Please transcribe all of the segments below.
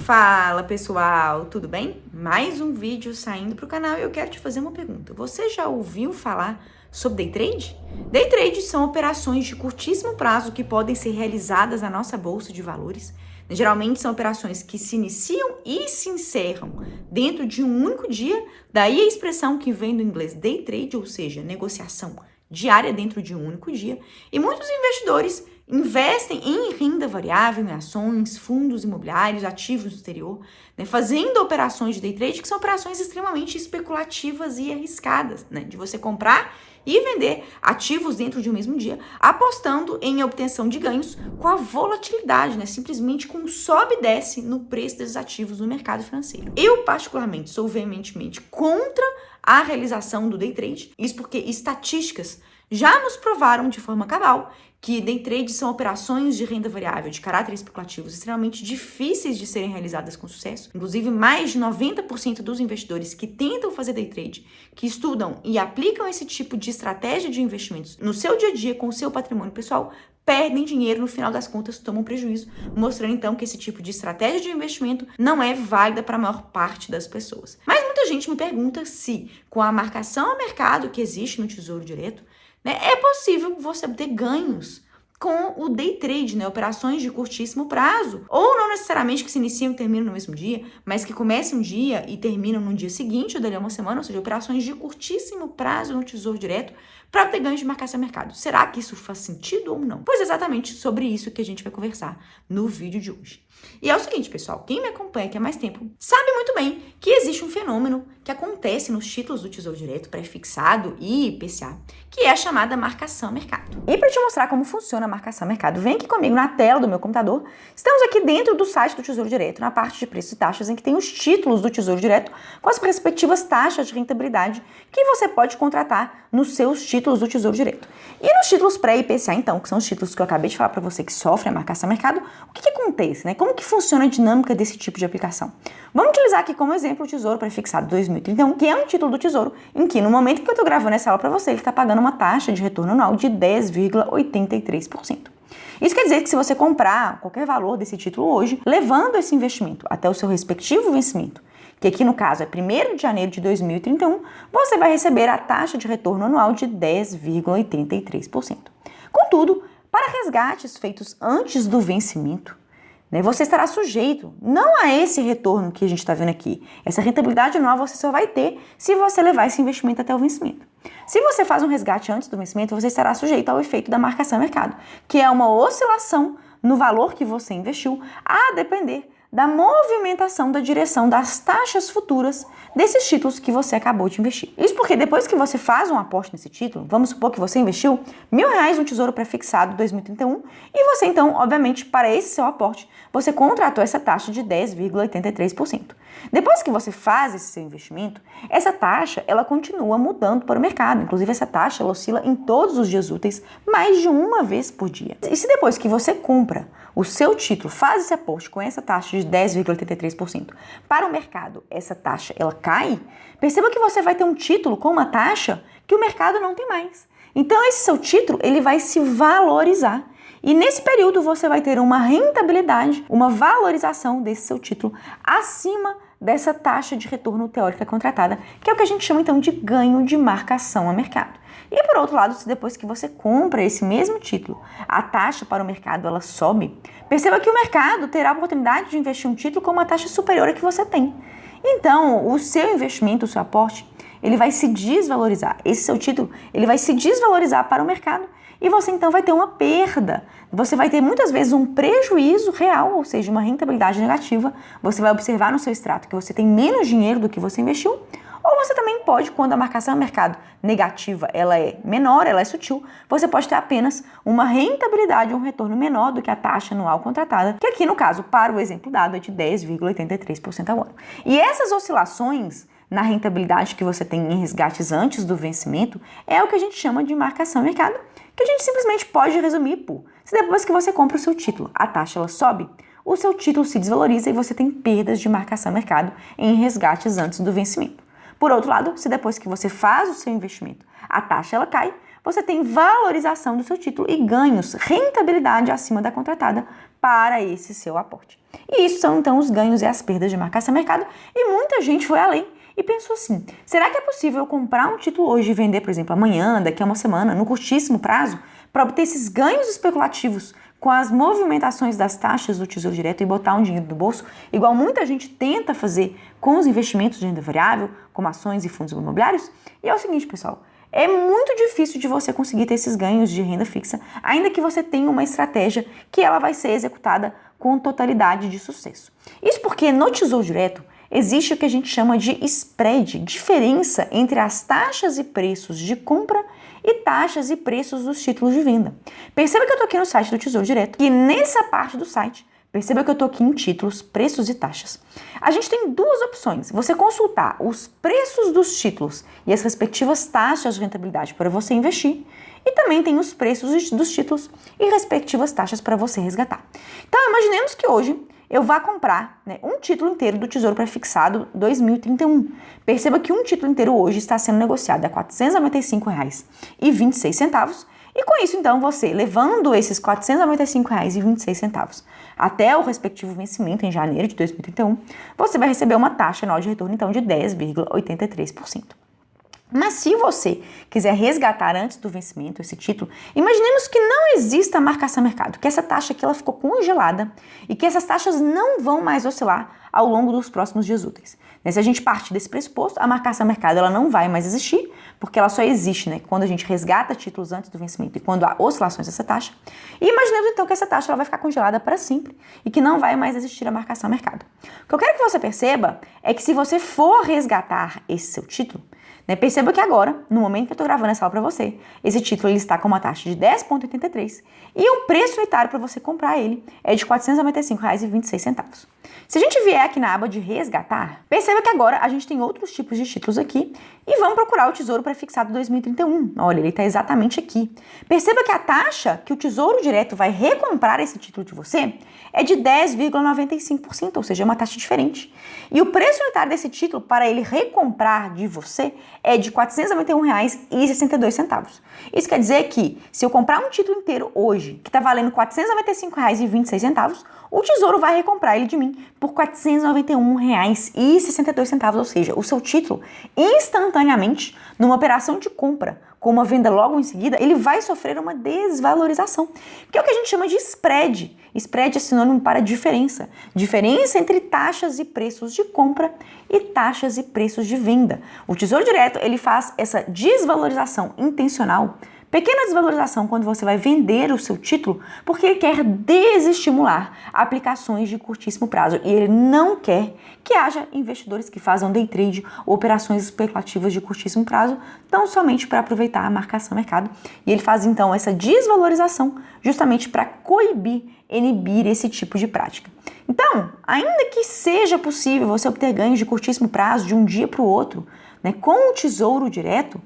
Fala pessoal, tudo bem? Mais um vídeo saindo para o canal e eu quero te fazer uma pergunta. Você já ouviu falar sobre day trade? Day trade são operações de curtíssimo prazo que podem ser realizadas na nossa bolsa de valores. Geralmente são operações que se iniciam e se encerram dentro de um único dia, daí a expressão que vem do inglês day trade, ou seja, negociação diária dentro de um único dia. E muitos investidores investem em renda variável, em ações, fundos imobiliários, ativos no exterior, fazendo operações de day trade que são operações extremamente especulativas e arriscadas, de você comprar e vender ativos dentro de um mesmo dia, apostando em obtenção de ganhos com a volatilidade, simplesmente com sobe e desce no preço desses ativos no mercado financeiro. Eu, particularmente, sou veementemente contra a realização do day trade, isso porque estatísticas já nos provaram de forma cabal que day trade são operações de renda variável de caráter especulativo extremamente difíceis de serem realizadas com sucesso. Inclusive, mais de 90% dos investidores que tentam fazer day trade, que estudam e aplicam esse tipo de estratégia de investimentos no seu dia a dia com o seu patrimônio pessoal, perdem dinheiro, no final das contas tomam prejuízo, mostrando então que esse tipo de estratégia de investimento não é válida para a maior parte das pessoas. Mas muita gente me pergunta se, com a marcação ao mercado que existe no Tesouro Direto, é possível você obter ganhos com o day trade, operações de curtíssimo prazo, ou não necessariamente que se iniciam e terminam no mesmo dia, mas que comecem um dia e terminam no dia seguinte ou dali a uma semana, ou seja, operações de curtíssimo prazo no Tesouro Direto para obter ganhos de marcação a mercado. Será que isso faz sentido ou não? Pois é exatamente sobre isso que a gente vai conversar no vídeo de hoje. E é o seguinte, pessoal, quem me acompanha aqui há mais tempo sabe muito bem que existe um fenômeno que acontece nos títulos do Tesouro Direto, pré-fixado e IPCA, que é a chamada marcação a mercado. E para te mostrar como funciona a marcação a mercado, vem aqui comigo na tela do meu computador. Estamos aqui dentro do site do Tesouro Direto, na parte de preços e taxas, em que tem os títulos do Tesouro Direto com as respectivas taxas de rentabilidade que você pode contratar nos seus títulos do Tesouro Direto. E nos títulos pré-IPCA, então, que são os títulos que eu acabei de falar para você que sofrem a marcação a mercado, o que acontece, Como que funciona a dinâmica desse tipo de aplicação? Vamos utilizar aqui como exemplo o Tesouro Pré-fixado 2031, que é um título do Tesouro em que, no momento que eu estou gravando essa aula para você, ele está pagando uma taxa de retorno anual de 10,83%. Isso quer dizer que se você comprar qualquer valor desse título hoje, levando esse investimento até o seu respectivo vencimento, que aqui no caso é 1º de janeiro de 2031, você vai receber a taxa de retorno anual de 10,83%. Contudo, para resgates feitos antes do vencimento, você estará sujeito não a esse retorno que a gente está vendo aqui. Essa rentabilidade anual você só vai ter se você levar esse investimento até o vencimento. Se você faz um resgate antes do vencimento, você estará sujeito ao efeito da marcação a mercado, que é uma oscilação no valor que você investiu, a depender da movimentação da direção das taxas futuras desses títulos que você acabou de investir. Isso porque depois que você faz um aporte nesse título, vamos supor que você investiu R$1.000 no Tesouro Pré-fixado 2031 e você então, obviamente, para esse seu aporte, você contratou essa taxa de 10,83%. Depois que você faz esse seu investimento, essa taxa ela continua mudando para o mercado. Inclusive, essa taxa ela oscila em todos os dias úteis mais de uma vez por dia. E se depois que você compra o seu título, faz esse aporte com essa taxa de 10,83% para o mercado, essa taxa ela cai, perceba que você vai ter um título com uma taxa que o mercado não tem mais. Então, esse seu título ele vai se valorizar. E nesse período você vai ter uma rentabilidade, uma valorização desse seu título acima dessa taxa de retorno teórica contratada, que é o que a gente chama então de ganho de marcação a mercado. E por outro lado, se depois que você compra esse mesmo título, a taxa para o mercado ela sobe, perceba que o mercado terá a oportunidade de investir um título com uma taxa superior à que você tem. Então, o seu investimento, o seu aporte, ele vai se desvalorizar. Esse seu título, ele vai se desvalorizar para o mercado e você então vai ter uma perda. Você vai ter muitas vezes um prejuízo real, ou seja, uma rentabilidade negativa. Você vai observar no seu extrato que você tem menos dinheiro do que você investiu, ou você também pode, quando a marcação a mercado negativa ela é menor, ela é sutil, você pode ter apenas uma rentabilidade, um retorno menor do que a taxa anual contratada, que aqui no caso, para o exemplo dado, é de 10,83% ao ano. E essas oscilações na rentabilidade que você tem em resgates antes do vencimento é o que a gente chama de marcação a mercado, que a gente simplesmente pode resumir por: se depois que você compra o seu título, a taxa ela sobe, o seu título se desvaloriza e você tem perdas de marcação a mercado em resgates antes do vencimento. Por outro lado, se depois que você faz o seu investimento, a taxa ela cai, você tem valorização do seu título e ganhos, rentabilidade acima da contratada para esse seu aporte. E isso são então os ganhos e as perdas de marcação a mercado, e muita gente foi além e pensou assim, será que é possível eu comprar um título hoje e vender, por exemplo, amanhã, daqui a uma semana, no curtíssimo prazo, para obter esses ganhos especulativos com as movimentações das taxas do Tesouro Direto e botar um dinheiro no bolso, igual muita gente tenta fazer com os investimentos de renda variável, como ações e fundos imobiliários? E é o seguinte, pessoal, é muito difícil de você conseguir ter esses ganhos de renda fixa, ainda que você tenha uma estratégia que ela vai ser executada com totalidade de sucesso. Isso porque no Tesouro Direto existe o que a gente chama de spread, diferença entre as taxas e preços de compra e taxas e preços dos títulos de venda. Perceba que eu estou aqui no site do Tesouro Direto e nessa parte do site, perceba que eu estou aqui em títulos, preços e taxas. A gente tem duas opções. Você consultar os preços dos títulos e as respectivas taxas de rentabilidade para você investir e também tem os preços dos títulos e respectivas taxas para você resgatar. Então, imaginemos que hoje eu vá comprar um título inteiro do Tesouro Prefixado 2031. Perceba que um título inteiro hoje está sendo negociado a R$ 495,26 e com isso, então, você levando esses R$ 495,26 até o respectivo vencimento em janeiro de 2031, você vai receber uma taxa anual de retorno, então, de 10,83%. Mas se você quiser resgatar antes do vencimento esse título, imaginemos que não exista marcação a mercado, que essa taxa aqui ela ficou congelada e que essas taxas não vão mais oscilar ao longo dos próximos dias úteis. Se a gente parte desse pressuposto, a marcação a mercado ela não vai mais existir, porque ela só existe quando a gente resgata títulos antes do vencimento e quando há oscilações dessa taxa. E imaginemos então que essa taxa ela vai ficar congelada para sempre e que não vai mais existir a marcação a mercado. O que eu quero que você perceba é que se você for resgatar esse seu título, perceba que agora, no momento que eu estou gravando essa aula para você, esse título ele está com uma taxa de 10,83 e o preço unitário para você comprar ele é de R$ 495,26. Se a gente vier aqui na aba de resgatar, perceba que agora a gente tem outros tipos de títulos aqui e vamos procurar o Tesouro Prefixado 2031. Olha, ele está exatamente aqui. Perceba que a taxa que o Tesouro Direto vai recomprar esse título de você é de 10,95%, ou seja, é uma taxa diferente. E o preço unitário desse título para ele recomprar de você é de R$ 491,62. Isso quer dizer que se eu comprar um título inteiro hoje, que está valendo R$ 495,26, o Tesouro vai recomprar ele de mim por R$ 491,62, ou seja, o seu título instantaneamente, numa operação de compra, com uma venda logo em seguida, ele vai sofrer uma desvalorização, que é o que a gente chama de spread. Spread é sinônimo para diferença. Diferença entre taxas e preços de compra e taxas e preços de venda. O Tesouro Direto, ele faz essa desvalorização intencional, pequena desvalorização quando você vai vender o seu título, porque ele quer desestimular aplicações de curtíssimo prazo e ele não quer que haja investidores que façam day trade ou operações especulativas de curtíssimo prazo, tão somente para aproveitar a marcação a mercado. E ele faz então essa desvalorização justamente para inibir esse tipo de prática. Então, ainda que seja possível você obter ganhos de curtíssimo prazo de um dia para o outro, com o Tesouro Direto,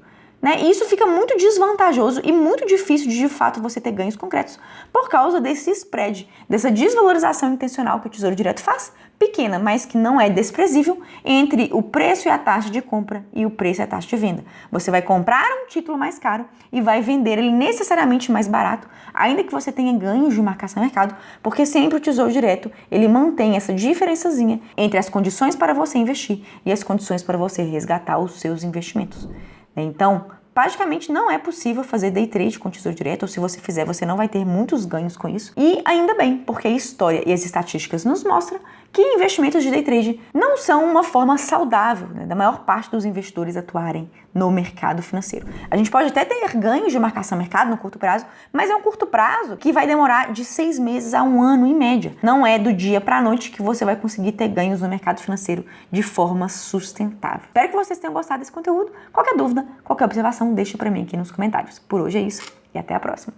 isso fica muito desvantajoso e muito difícil de fato você ter ganhos concretos por causa desse spread, dessa desvalorização intencional que o Tesouro Direto faz, pequena, mas que não é desprezível, entre o preço e a taxa de compra e o preço e a taxa de venda. Você vai comprar um título mais caro e vai vender ele necessariamente mais barato, ainda que você tenha ganhos de marcação a mercado, porque sempre o Tesouro Direto ele mantém essa diferençazinha entre as condições para você investir e as condições para você resgatar os seus investimentos. Então, praticamente não é possível fazer day trade com Tesouro Direto, ou se você fizer, você não vai ter muitos ganhos com isso. E ainda bem, porque a história e as estatísticas nos mostram que investimentos de day trade não são uma forma saudável da maior parte dos investidores atuarem no mercado financeiro. A gente pode até ter ganhos de marcação a mercado no curto prazo, mas é um curto prazo que vai demorar de 6 meses a 1 ano em média. Não é do dia para a noite que você vai conseguir ter ganhos no mercado financeiro de forma sustentável. Espero que vocês tenham gostado desse conteúdo. Qualquer dúvida, qualquer observação, deixa para mim aqui nos comentários. Por hoje é isso e até a próxima.